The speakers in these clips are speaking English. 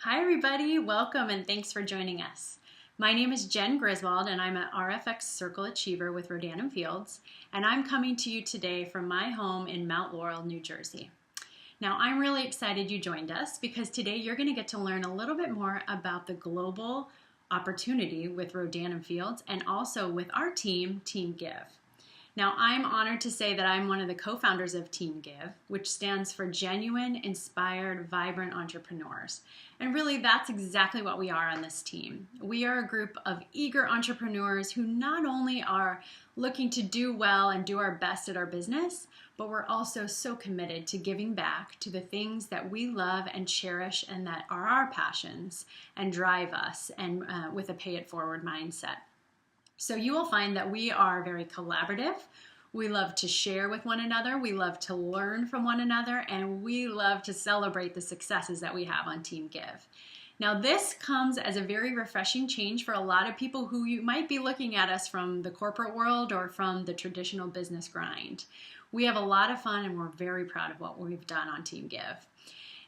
Hi everybody, welcome and thanks for joining us. My name is Jen Griswold and I'm an RFX Circle Achiever with Rodan and Fields, and I'm coming to you today from my home in Mount Laurel, New Jersey. Now I'm really excited you joined us because today you're going to get to learn a little bit more about the global opportunity with Rodan and Fields and also with our team, Team GiVe. Now, I'm honored to say that I'm one of the co-founders of Team GiVe, which stands for Genuine, Inspired, Vibrant Entrepreneurs. And really, that's exactly what we are on this team. We are a group of eager entrepreneurs who not only are looking to do well and do our best at our business, but we're also so committed to giving back to the things that we love and cherish and that are our passions and drive us, and with a pay-it-forward mindset. So you will find that we are very collaborative. We love to share with one another. We love to learn from one another, and we love to celebrate the successes that we have on Team GiVe. Now, this comes as a very refreshing change for a lot of people who you might be looking at us from the corporate world or from the traditional business grind. We have a lot of fun, and we're very proud of what we've done on Team GiVe.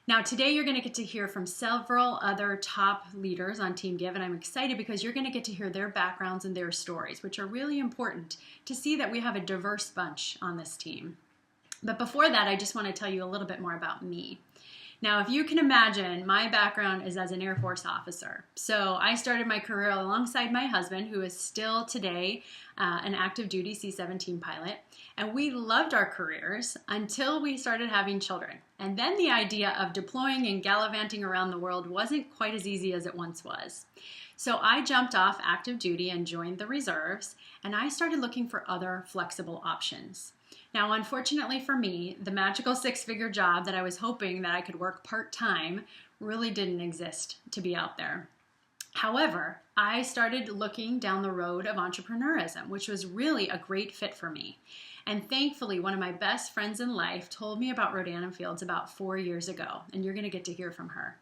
Now, today you're going to get to hear from several other top leaders on Team GiVe, and I'm excited because you're going to get to hear their backgrounds and their stories, which are really important to see that we have a diverse bunch on this team. But before that, I just want to tell you a little bit more about me. Now, if you can imagine, my background is as an Air Force officer. So I started my career alongside my husband, who is still today an active duty C-17 pilot. And we loved our careers until we started having children. And then the idea of deploying and gallivanting around the world wasn't quite as easy as it once was. So I jumped off active duty and joined the reserves, and I started looking for other flexible options. Now, unfortunately for me, the magical six-figure job that I was hoping that I could work part-time really didn't exist to be out there. However, I started looking down the road of entrepreneurism, which was really a great fit for me. And thankfully, one of my best friends in life told me about Rodan and Fields about 4 years ago, and you're going to get to hear from her.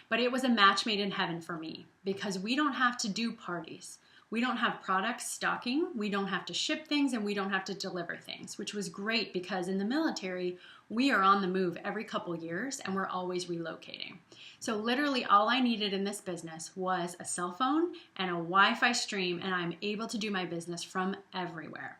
But it was a match made in heaven for me because we don't have to do parties. We don't have products stocking, we don't have to ship things, and we don't have to deliver things, which was great because in the military, we are on the move every couple years and we're always relocating. So literally all I needed in this business was a cell phone and a Wi-Fi stream, and I'm able to do my business from everywhere.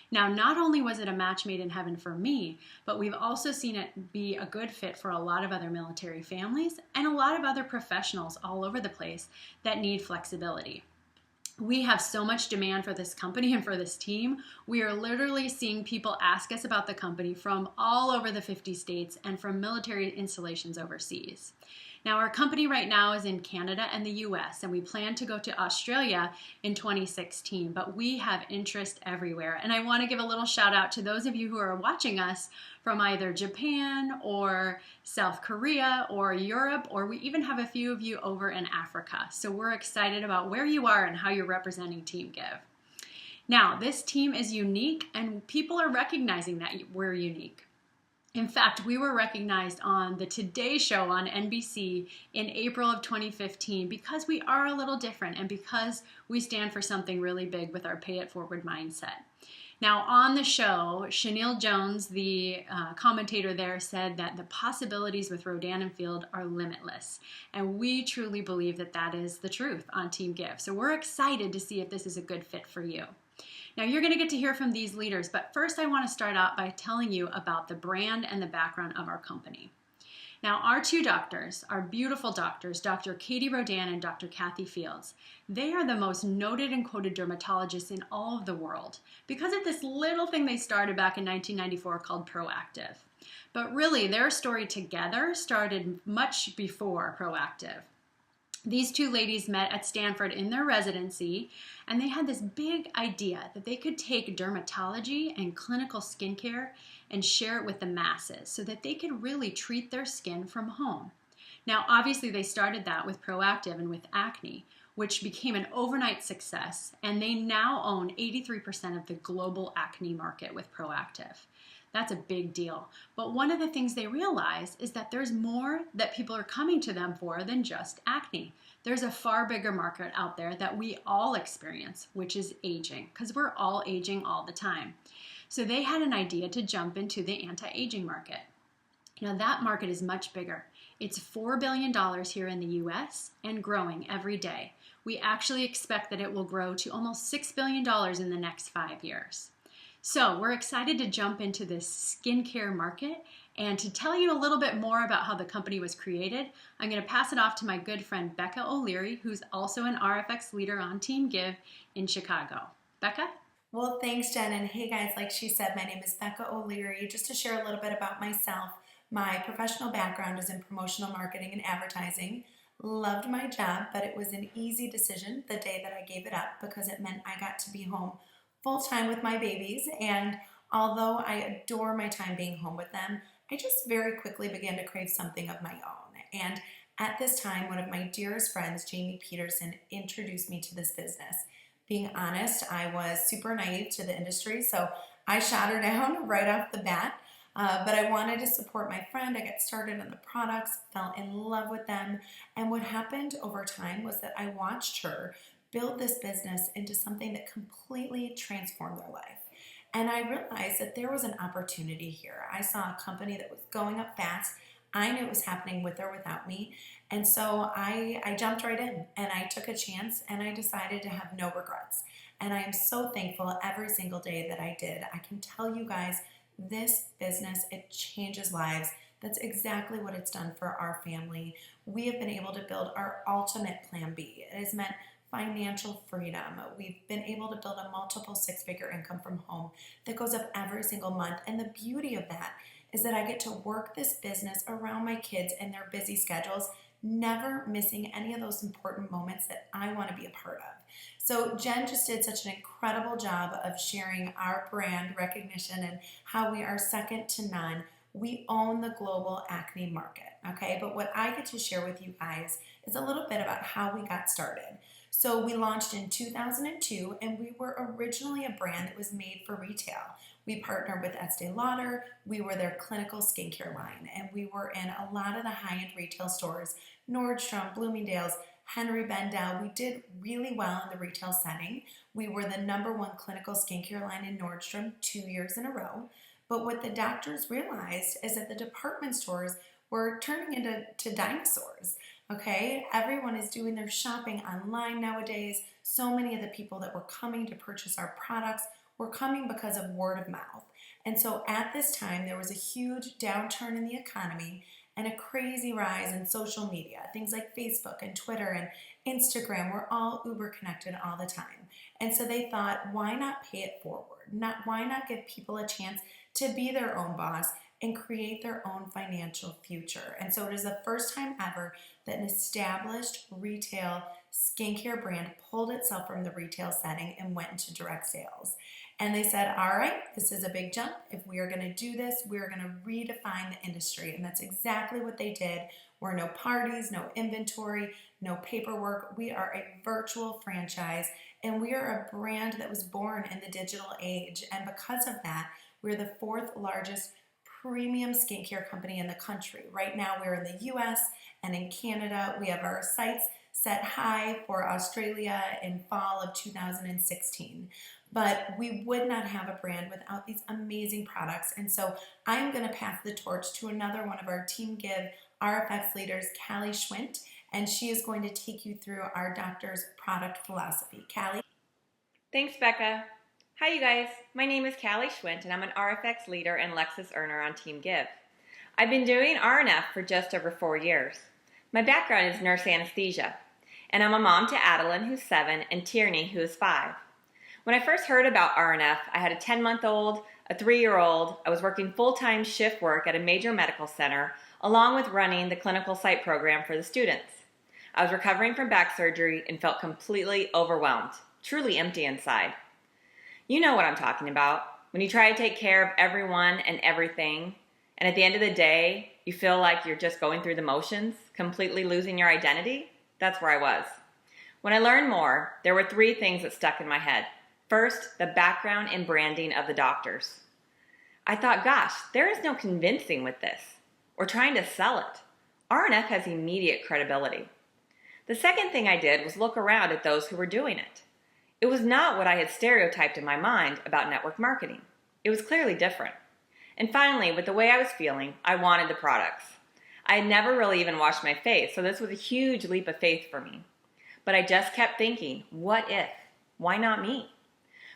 Now, not only was it a match made in heaven for me, but we've also seen it be a good fit for a lot of other military families and a lot of other professionals all over the place that need flexibility. We have so much demand for this company and for this team. We are literally seeing people ask us about the company from all over the 50 states and from military installations overseas. Now, our company right now is in Canada and the US, and we plan to go to Australia in 2016, but we have interest everywhere. And I want to give a little shout out to those of you who are watching us from either Japan or South Korea or Europe, or we even have a few of you over in Africa. So we're excited about where you are and how you're representing Team GiVe. Now, this team is unique, and people are recognizing that we're unique. In fact, we were recognized on the Today Show on NBC in April of 2015 because we are a little different and because we stand for something really big with our pay-it-forward mindset. Now, on the show, Chanel Jones, the commentator there, said that the possibilities with Rodan and Field are limitless. And we truly believe that that is the truth on Team GiVe. So we're excited to see if this is a good fit for you. Now, you're going to get to hear from these leaders, but first I want to start out by telling you about the brand and the background of our company. Now, our two doctors, our beautiful doctors, Dr. Katie Rodan and Dr. Kathy Fields, they are the most noted and quoted dermatologists in all of the world because of this little thing they started back in 1994 called Proactive. But really, their story together started much before Proactive. These two ladies met at Stanford in their residency, and they had this big idea that they could take dermatology and clinical skincare and share it with the masses so that they could really treat their skin from home. Now, obviously, they started that with Proactive and with acne, which became an overnight success, and they now own 83% of the global acne market with Proactive. That's a big deal. But one of the things they realize is that there's more that people are coming to them for than just acne. There's a far bigger market out there that we all experience, which is aging, because we're all aging all the time. So they had an idea to jump into the anti-aging market. Now that market is much bigger. It's $4 billion here in the US and growing every day. We actually expect that it will grow to almost $6 billion in the next 5 years. So we're excited to jump into this skincare market, and to tell you a little bit more about how the company was created, I'm going to pass it off to my good friend Becca OLeary, who's also an RFX leader on Team GiVe in Chicago. Becca? Well, thanks, Jen. And hey, guys, like she said, my name is Becca OLeary. Just to share a little bit about myself, my professional background is in promotional marketing and advertising. Loved my job, but it was an easy decision the day that I gave it up because it meant I got to be home full time with my babies. And although I adore my time being home with them, I just very quickly began to crave something of my own. And at this time, one of my dearest friends, Jamie Peterson, introduced me to this business. Being honest, I was super naive to the industry, so I shot her down right off the bat. But I wanted to support my friend. I got started on the products, fell in love with them. And what happened over time was that I watched her build this business into something that completely transformed their life. And I realized that there was an opportunity here. I saw a company that was going up fast. I knew it was happening with or without me. And so I jumped right in and I took a chance and I decided to have no regrets. And I am so thankful every single day that I did. I can tell you guys, this business, it changes lives. That's exactly what it's done for our family. We have been able to build our ultimate plan B. It has meant financial freedom. We've been able to build a multiple six-figure income from home that goes up every single month. And the beauty of that is that I get to work this business around my kids and their busy schedules, never missing any of those important moments that I want to be a part of. So Jen just did such an incredible job of sharing our brand recognition and how we are second to none. We own the global acne market, okay? But what I get to share with you guys is a little bit about how we got started. So we launched in 2002, and we were originally a brand that was made for retail. We partnered with Estee Lauder. We were their clinical skincare line, and we were in a lot of the high-end retail stores, Nordstrom, Bloomingdale's, Henry Bendel. We did really well in the retail setting. We were the #1 clinical skincare line in Nordstrom 2 years in a row. But what the doctors realized is that the department stores were turning into dinosaurs. Okay, everyone is doing their shopping online nowadays. So many of the people that were coming to purchase our products were coming because of word of mouth. And so at this time, there was a huge downturn in the economy and a crazy rise in social media. Things like Facebook and Twitter and Instagram were all uber connected all the time. And so they thought, why not pay it forward? Why not give people a chance to be their own boss and create their own financial future? And so it is the first time ever that an established retail skincare brand pulled itself from the retail setting and went into direct sales. And they said, all right, this is a big jump. If we are going to do this, we're going to redefine the industry. And that's exactly what they did. We're no parties, no inventory, no paperwork. We are a virtual franchise, and we are a brand that was born in the digital age. And because of that, we're the 4th largest premium skincare company in the country. Right now, we're in the US and in Canada. We have our sights set high for Australia in fall of 2016. But we would not have a brand without these amazing products. And so I'm going to pass the torch to another one of our Team GiVe RFX leaders, Callie Schwindt, and she is going to take you through our doctor's product philosophy. Callie? Thanks, Becca. Hi, you guys. My name is Callie Schwindt, and I'm an RFX leader and Lexus earner on Team GiVe. I've been doing RNF for just over 4 years. My background is nurse anesthesia, and I'm a mom to Adeline, who's 7, and Tierney, who is 5. When I first heard about RNF, I had a 10-month-old, a 3-year-old. I was working full-time shift work at a major medical center, along with running the clinical site program for the students. I was recovering from back surgery and felt completely overwhelmed, truly empty inside. You know what I'm talking about. When you try to take care of everyone and everything, and at the end of the day, you feel like you're just going through the motions, completely losing your identity. That's where I was. When I learned more, there were 3 things that stuck in my head. First, the background and branding of the doctors. I thought, gosh, there is no convincing with this, or trying to sell it. RNF has immediate credibility. The second thing I did was look around at those who were doing it. It was not what I had stereotyped in my mind about network marketing. It was clearly different. And finally, with the way I was feeling, I wanted the products. I had never really even washed my face, so this was a huge leap of faith for me. But I just kept thinking, what if? Why not me?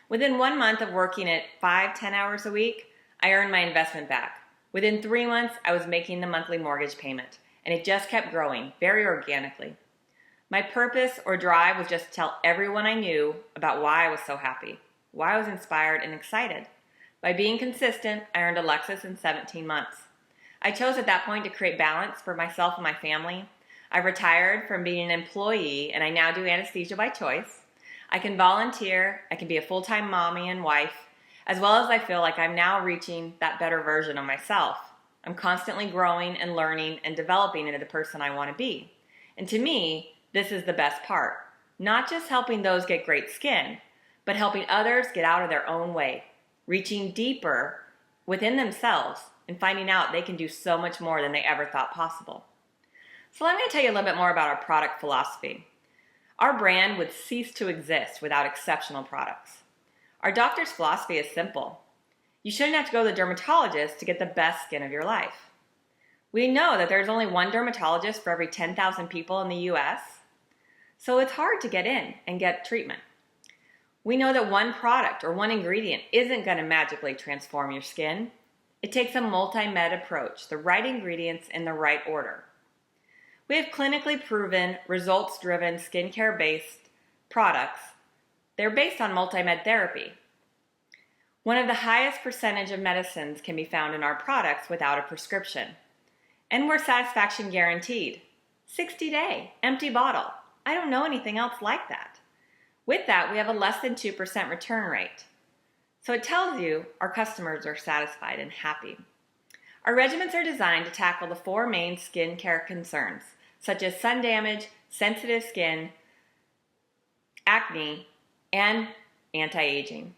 Within 1 month of working at 5-10 hours a week, I earned my investment back. Within 3 months, I was making the monthly mortgage payment, and it just kept growing very organically. My purpose or drive was just to tell everyone I knew about why I was so happy, why I was inspired and excited. By being consistent, I earned a Lexus in 17 months. I chose at that point to create balance for myself and my family. I retired from being an employee, and I now do anesthesia by choice. I can volunteer, I can be a full-time mommy and wife, as well as I feel like I'm now reaching that better version of myself. I'm constantly growing and learning and developing into the person I want to be. And to me, this is the best part. Not just helping those get great skin, but helping others get out of their own way, reaching deeper within themselves and finding out they can do so much more than they ever thought possible. So let me tell you a little bit more about our product philosophy. Our brand would cease to exist without exceptional products. Our doctor's philosophy is simple. You shouldn't have to go to the dermatologist to get the best skin of your life. We know that there's only one dermatologist for every 10,000 people in the US, so it's hard to get in and get treatment. We know that one product or one ingredient isn't going to magically transform your skin. It takes a multi-med approach, the right ingredients in the right order. We have clinically proven, results-driven, skincare-based products. They're based on multi-med therapy. One of the highest percentage of medicines can be found in our products without a prescription. And we're satisfaction guaranteed. 60-day, empty bottle. I don't know anything else like that. With that, we have a less than 2% return rate. So it tells you our customers are satisfied and happy. Our regimens are designed to tackle the 4 main skincare concerns, such as sun damage, sensitive skin, acne, and anti-aging.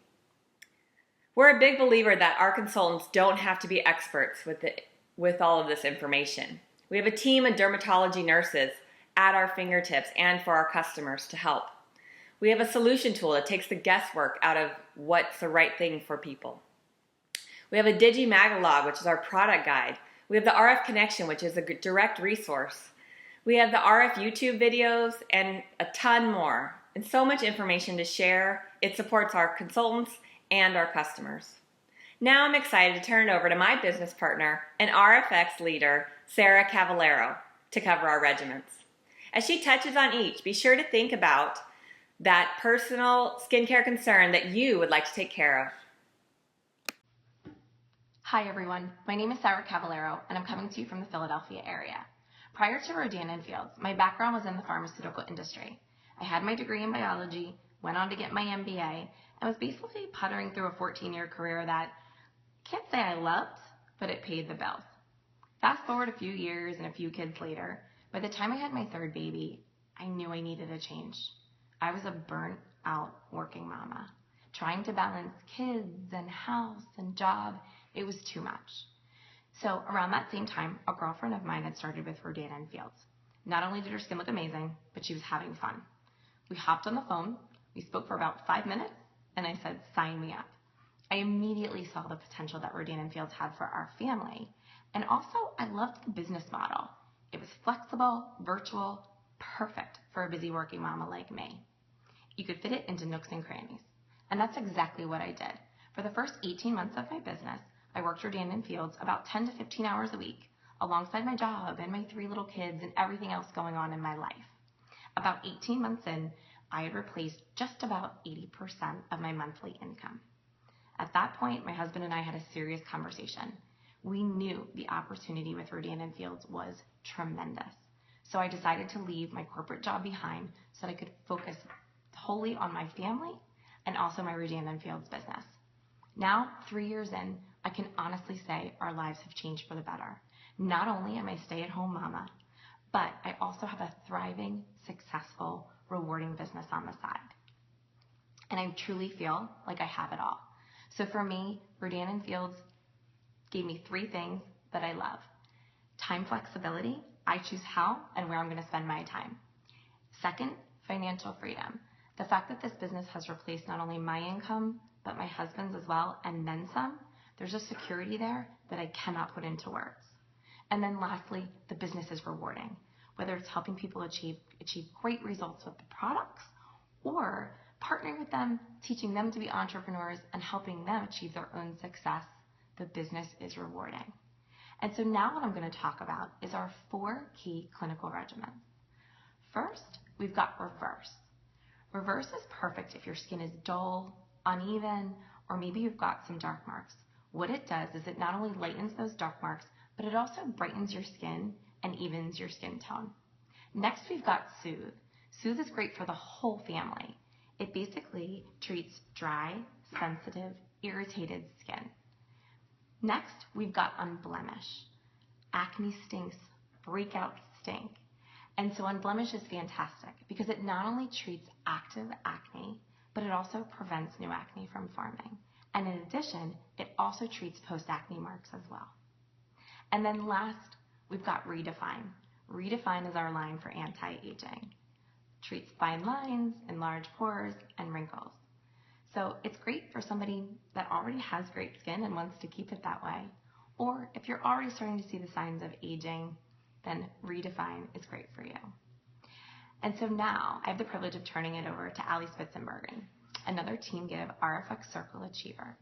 We're a big believer that our consultants don't have to be experts with all of this information. We have a team of dermatology nurses at our fingertips and for our customers to help. We have a solution tool that takes the guesswork out of what's the right thing for people. We have a Digi-Magalog, which is our product guide. We have the RF Connection, which is a direct resource. We have the RF YouTube videos and a ton more, and so much information to share. It supports our consultants and our customers. Now I'm excited to turn it over to my business partner and RFX leader, Sarah Caballero, to cover our regimens. As she touches on each, be sure to think about that personal skincare concern that you would like to take care of. Hi everyone, my name is Sarah Caballero and I'm coming to you from the Philadelphia area. Prior to Rodan & Fields, my background was in the pharmaceutical industry. I had my degree in biology, went on to get my MBA, and was basically puttering through a 14-year career that I can't say I loved, but it paid the bills. Fast forward a few years and a few kids later, by the time I had my 3rd baby, I knew I needed a change. I was a burnt out working mama. Trying to balance kids and house and job, it was too much. So around that same time, a girlfriend of mine had started with Rodan & Fields. Not only did her skin look amazing, but she was having fun. We hopped on the phone, we spoke for about 5 minutes, and I said, sign me up. I immediately saw the potential that Rodan & Fields had for our family. And also, I loved the business model. It was flexible, virtual, perfect for a busy working mama like me. You could fit it into nooks and crannies. And that's exactly what I did. For the first 18 months of my business, I worked Rodan & Fields about 10 to 15 hours a week, alongside my job and my 3 little kids and everything else going on in my life. About 18 months in, I had replaced just about 80% of my monthly income. At that point, my husband and I had a serious conversation. We knew the opportunity with Rodan & Fields was tremendous. So I decided to leave my corporate job behind so that I could focus wholly on my family and also my Rodan & Fields business. Now, 3 years in, I can honestly say our lives have changed for the better. Not only am I a stay-at-home mama, but I also have a thriving, successful, rewarding business on the side. And I truly feel like I have it all. So for me, Rodan & Fields gave me 3 things that I love. Time flexibility. I choose how and where I'm going to spend my time. Second, financial freedom. The fact that this business has replaced not only my income, but my husband's as well, and then some, there's a security there that I cannot put into words. And then lastly, the business is rewarding, whether it's helping people achieve great results with the products or partnering with them, teaching them to be entrepreneurs and helping them achieve their own success. The business is rewarding. And so now what I'm going to talk about is our 4 key clinical regimens. First, we've got reverse. Reverse is perfect if your skin is dull, uneven, or maybe you've got some dark marks. What it does is it not only lightens those dark marks, but it also brightens your skin and evens your skin tone. Next, we've got Soothe. Soothe is great for the whole family. It basically treats dry, sensitive, irritated skin. Next, we've got Unblemish. Acne stinks, breakouts stink. And so Unblemish is fantastic because it not only treats active acne, but it also prevents new acne from forming. And in addition, it also treats post-acne marks as well. And then last, we've got Redefine. Redefine is our line for anti-aging. Treats fine lines, enlarged pores, and wrinkles. So it's great for somebody that already has great skin and wants to keep it that way. Or if you're already starting to see the signs of aging, then Redefine is great for you. And so now I have the privilege of turning it over to Callie Spitsbergen, another Team Give RFX Circle Achiever.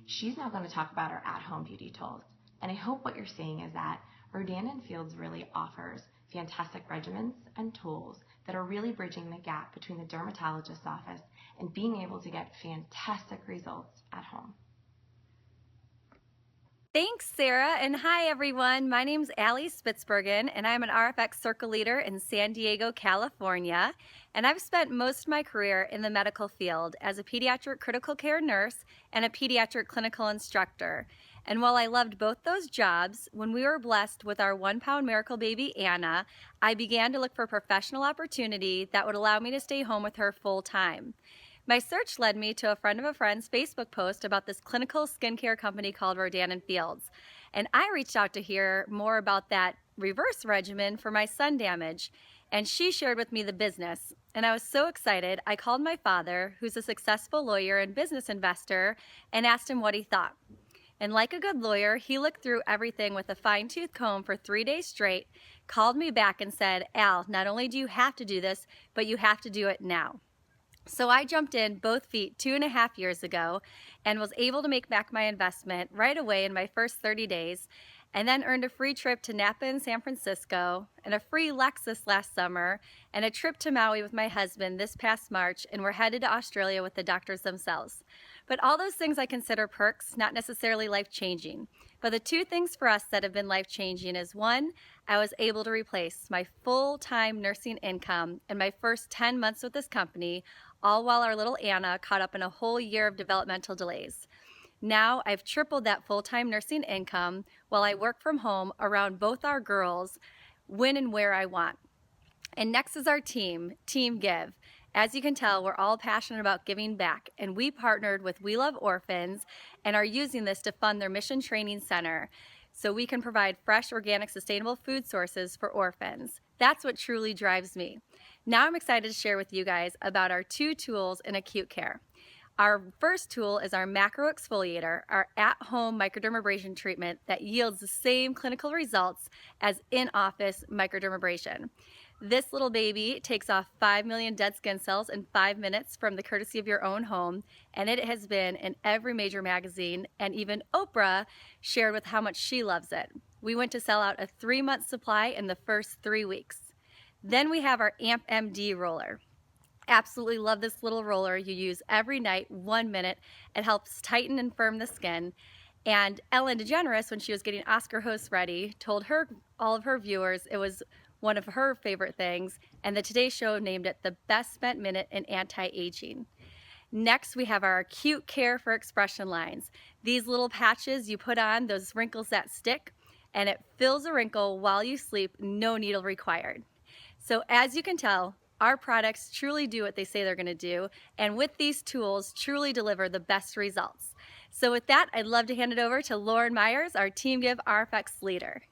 She's now going to talk about our at-home beauty tools. And I hope what you're seeing is that Rodan & Fields really offers fantastic regimens and tools that are really bridging the gap between the dermatologist's office and being able to get fantastic results at home. Thanks, Sarah, and hi, everyone. My name's Callie Spitsbergen, and I'm an RFX Circle Leader in San Diego, California, and I've spent most of my career in the medical field as a pediatric critical care nurse and a pediatric clinical instructor. And while I loved both those jobs, when we were blessed with our 1-pound miracle baby, Anna, I began to look for a professional opportunity that would allow me to stay home with her full time. My search led me to a friend of a friend's Facebook post about this clinical skincare company called Rodan & Fields. And I reached out to hear more about that reverse regimen for my sun damage. And she shared with me the business. And I was so excited, I called my father, who's a successful lawyer and business investor, and asked him what he thought. And like a good lawyer, he looked through everything with a fine-tooth comb for 3 days straight, called me back and said, Al, not only do you have to do this, but you have to do it now. So I jumped in both feet 2.5 years ago and was able to make back my investment right away in my first 30 days, and then earned a free trip to Napa and San Francisco, and a free Lexus last summer, and a trip to Maui with my husband this past March, and we're headed to Australia with the doctors themselves. But all those things I consider perks, not necessarily life-changing. But the 2 things for us that have been life-changing is 1, I was able to replace my full-time nursing income in my first 10 months with this company, all while our little Anna caught up in a whole year of developmental delays. Now I've tripled that full-time nursing income while I work from home around both our girls when and where I want. And next is our team, Team Give. As you can tell, we're all passionate about giving back, and we partnered with We Love Orphans and are using this to fund their Mission Training Center so we can provide fresh, organic, sustainable food sources for orphans. That's what truly drives me. Now I'm excited to share with you guys about our 2 tools in acute care. Our first tool is our macro exfoliator, our at-home microdermabrasion treatment that yields the same clinical results as in-office microdermabrasion. This little baby takes off 5 million dead skin cells in 5 minutes from the courtesy of your own home, and it has been in every major magazine, and even Oprah shared with how much she loves it. We went to sell out a 3-month supply in the first 3 weeks. Then we have our Amp MD roller. Absolutely love this little roller you use every night, 1 minute. It helps tighten and firm the skin. And Ellen DeGeneres, when she was getting Oscar hosts ready, told all of her viewers it was one of her favorite things, and the Today Show named it the best spent minute in anti-aging. Next, we have our acute care for expression lines. These little patches you put on, those wrinkles that stick, and it fills a wrinkle while you sleep, no needle required. So as you can tell, our products truly do what they say they're going to do, and with these tools, truly deliver the best results. So with that, I'd love to hand it over to Lauren Meyers, our Team Give RFX leader.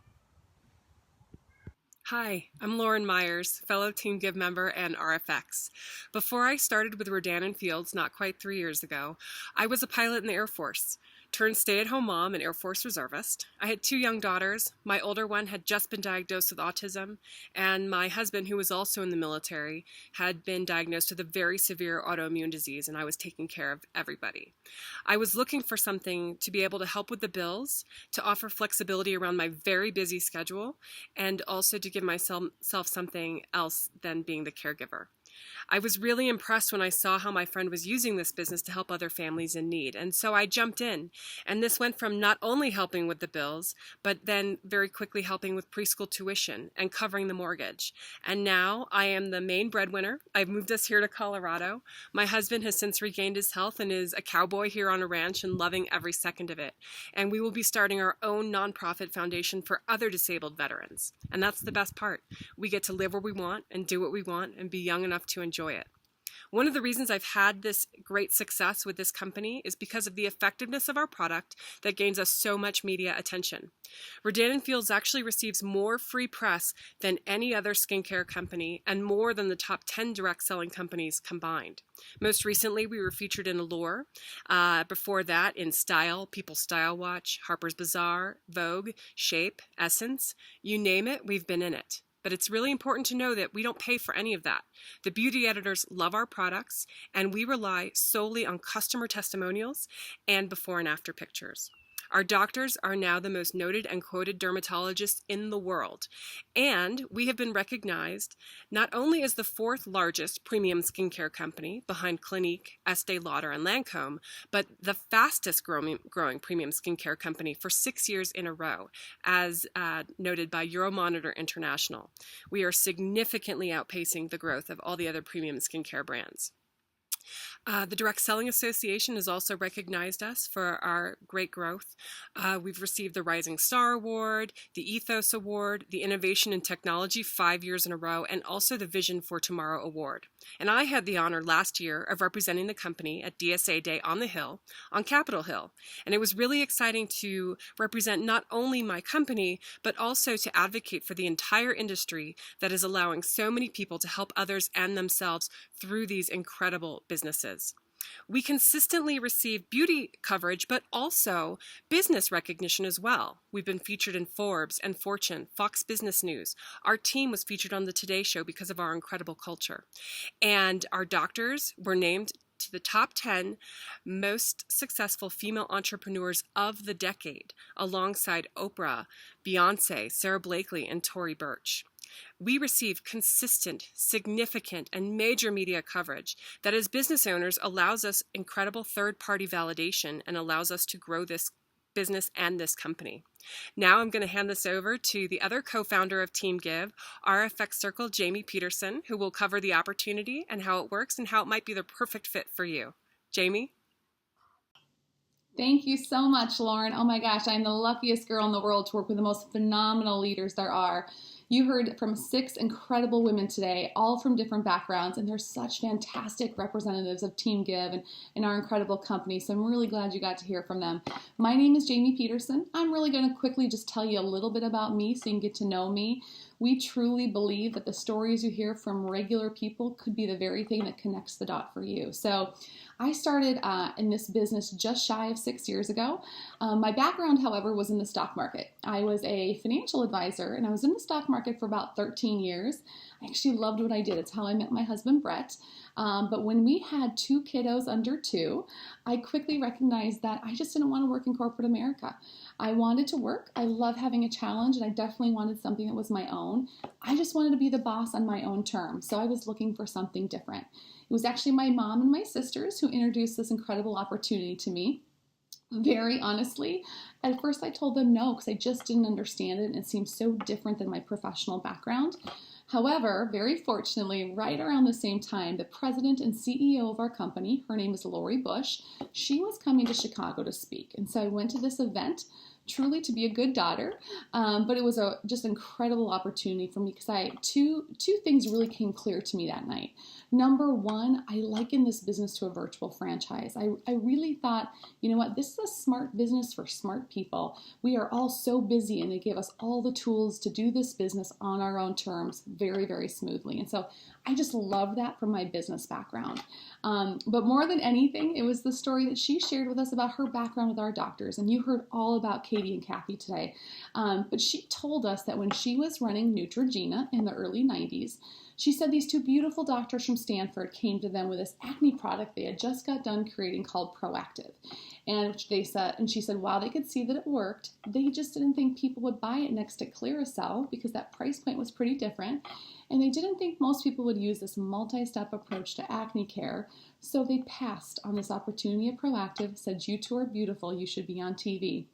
Hi, I'm Lauren Meyers, fellow Team Give member and RFX. Before I started with Rodan & Fields not quite 3 years ago, I was a pilot in the Air Force. turned stay-at-home mom and Air Force reservist. I had 2 young daughters. My older one had just been diagnosed with autism, and my husband, who was also in the military, had been diagnosed with a very severe autoimmune disease, and I was taking care of everybody. I was looking for something to be able to help with the bills, to offer flexibility around my very busy schedule, and also to give myself something else than being the caregiver. I was really impressed when I saw how my friend was using this business to help other families in need, and so I jumped in. And this went from not only helping with the bills, but then very quickly helping with preschool tuition and covering the mortgage. And now I am the main breadwinner. I've moved us here to Colorado. My husband has since regained his health and is a cowboy here on a ranch and loving every second of it. And we will be starting our own nonprofit foundation for other disabled veterans. And that's the best part. We get to live where we want and do what we want and be young enough to enjoy it. One of the reasons I've had this great success with this company is because of the effectiveness of our product that gains us so much media attention. Rodan & Fields actually receives more free press than any other skincare company and more than the top 10 direct selling companies combined. Most recently, we were featured in Allure. Before that, in Style, People's Style Watch, Harper's Bazaar, Vogue, Shape, Essence, you name it, we've been in it. But it's really important to know that we don't pay for any of that. The beauty editors love our products, and we rely solely on customer testimonials and before and after pictures. Our doctors are now the most noted and quoted dermatologists in the world, and we have been recognized not only as the 4th largest premium skincare company behind Clinique, Estee Lauder, and Lancome, but the fastest growing premium skincare company for 6 years in a row, as noted by Euromonitor International. We are significantly outpacing the growth of all the other premium skincare brands. The Direct Selling Association has also recognized us for our great growth. We've received the Rising Star Award, the Ethos Award, the Innovation in Technology 5 years in a row, and also the Vision for Tomorrow Award. And I had the honor last year of representing the company at DSA Day on the Hill, on Capitol Hill. And it was really exciting to represent not only my company, but also to advocate for the entire industry that is allowing so many people to help others and themselves through these incredible businesses. We consistently receive beauty coverage, but also business recognition as well. We've been featured in Forbes and Fortune, Fox Business News. Our team was featured on the Today Show because of our incredible culture. And our doctors were named to the top 10 most successful female entrepreneurs of the decade, alongside Oprah, Beyonce, Sarah Blakely, and Tory Burch. We receive consistent, significant, and major media coverage that as business owners allows us incredible third-party validation and allows us to grow this business and this company. Now I'm going to hand this over to the other co-founder of Team Give, RFX Circle, Jamie Peterson, who will cover the opportunity and how it works and how it might be the perfect fit for you. Jamie? Thank you so much, Lauren. Oh my gosh, I'm the luckiest girl in the world to work with the most phenomenal leaders there are. You heard from 6 incredible women today, all from different backgrounds, and they're such fantastic representatives of Team Give and our incredible company, so I'm really glad you got to hear from them. My name is Jamie Peterson. I'm really going to quickly just tell you a little bit about me so you can get to know me. We truly believe that the stories you hear from regular people could be the very thing that connects the dot for you. So I started in this business just shy of 6 years ago. My background, however, was in the stock market. I was a financial advisor, and I was in the stock market for about 13 years. I actually loved what I did. It's how I met my husband, Brett. But when we had 2 kiddos under 2, I quickly recognized that I just didn't want to work in corporate America. I wanted to work. I love having a challenge, and I definitely wanted something that was my own. I just wanted to be the boss on my own terms, so I was looking for something different. It was actually my mom and my sisters who introduced this incredible opportunity to me. Very honestly, at first I told them no because I just didn't understand it and it seemed so different than my professional background. However, very fortunately, right around the same time, the president and CEO of our company, her name is Lori Bush, she was coming to Chicago to speak. And so I went to this event truly to be a good daughter, but it was a just incredible opportunity for me because two things really came clear to me that night. Number one, I likened this business to a virtual franchise. I really thought, you know what, this is a smart business for smart people. We are all so busy, and they gave us all the tools to do this business on our own terms very, very smoothly. And so I just love that from my business background. But more than anything, it was the story that she shared with us about her background with our doctors. And you heard all about Katie and Kathy today. But she told us that when she was running Neutrogena in the early 90s, she said these two beautiful doctors from Stanford came to them with this acne product they had just got done creating called Proactive. And she said, while they could see that it worked, they just didn't think people would buy it next to Clearasil because that price point was pretty different. And they didn't think most people would use this multi-step approach to acne care. So they passed on this opportunity of Proactive, said, you two are beautiful, you should be on TV.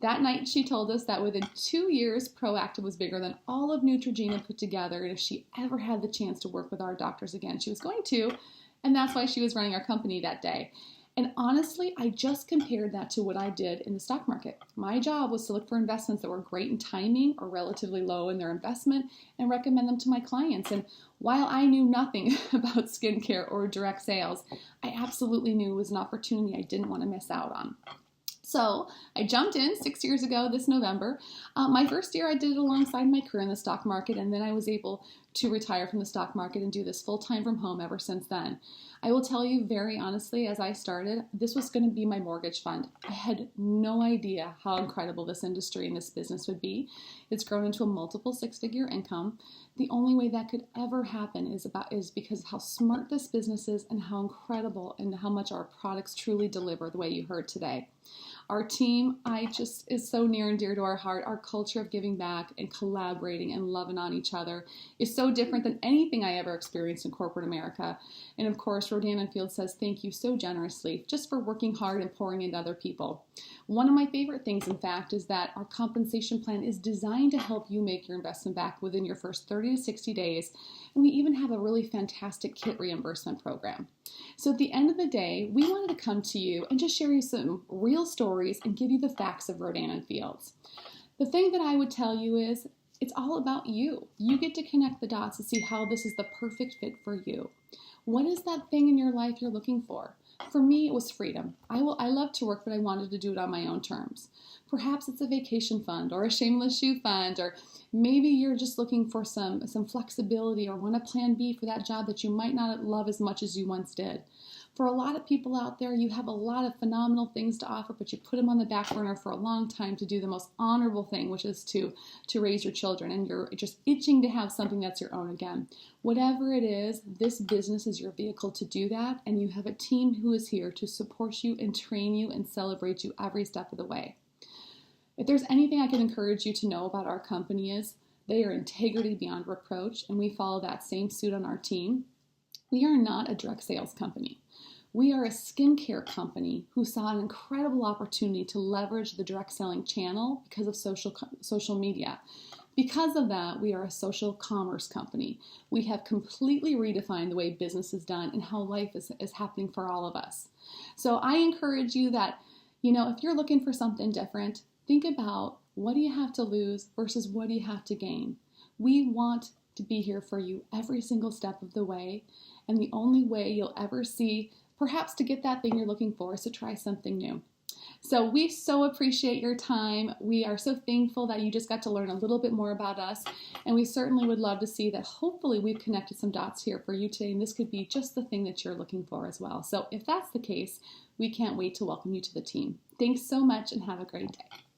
That night, she told us that within 2 years, Proactive was bigger than all of Neutrogena put together, and if she ever had the chance to work with our doctors again, she was going to, and that's why she was running our company that day. And honestly, I just compared that to what I did in the stock market. My job was to look for investments that were great in timing or relatively low in their investment and recommend them to my clients. And while I knew nothing about skincare or direct sales, I absolutely knew it was an opportunity I didn't want to miss out on. So I jumped in 6 years ago this November. My first year I did it alongside my career in the stock market, and then I was able to retire from the stock market and do this full-time from home ever since then. I will tell you very honestly, as I started, this was going to be my mortgage fund. I had no idea how incredible this industry and this business would be. It's grown into a multiple six-figure income. The only way that could ever happen is because of how smart this business is and how incredible and how much our products truly deliver the way you heard today. Our team, is so near and dear to our heart. Our culture of giving back and collaborating and loving on each other is so different than anything I ever experienced in corporate America. And of course, Rodan & Fields says thank you so generously just for working hard and pouring into other people. One of my favorite things, in fact, is that our compensation plan is designed to help you make your investment back within your first 30 to 60 days. And we even have a really fantastic kit reimbursement program. So at the end of the day, we wanted to come to you and just share you some real stories and give you the facts of Rodan & Fields. The thing that I would tell you is it's all about you. You get to connect the dots to see how this is the perfect fit for you. What is that thing in your life you're looking for? For me, it was freedom. I love to work, but I wanted to do it on my own terms. Perhaps it's a vacation fund or a shameless shoe fund, or maybe you're just looking for some flexibility or want a plan B for that job that you might not love as much as you once did. For a lot of people out there, you have a lot of phenomenal things to offer, but you put them on the back burner for a long time to do the most honorable thing, which is to raise your children, and you're just itching to have something that's your own again. Whatever it is, this business is your vehicle to do that, and you have a team who is here to support you and train you and celebrate you every step of the way. If there's anything I can encourage you to know about our company is they are integrity beyond reproach, and we follow that same suit on our team. We are not a direct sales company. We are a skincare company who saw an incredible opportunity to leverage the direct selling channel because of social media. Because of that, we are a social commerce company. We have completely redefined the way business is done and how life is happening for all of us. So I encourage you that, if you're looking for something different, think about what do you have to lose versus what do you have to gain. We want to be here for you every single step of the way, and the only way you'll ever see perhaps to get that thing you're looking for is to try something new. So we so appreciate your time. We are so thankful that you just got to learn a little bit more about us, and we certainly would love to see that hopefully we've connected some dots here for you today, and this could be just the thing that you're looking for as well. So if that's the case, we can't wait to welcome you to the team. Thanks so much and have a great day.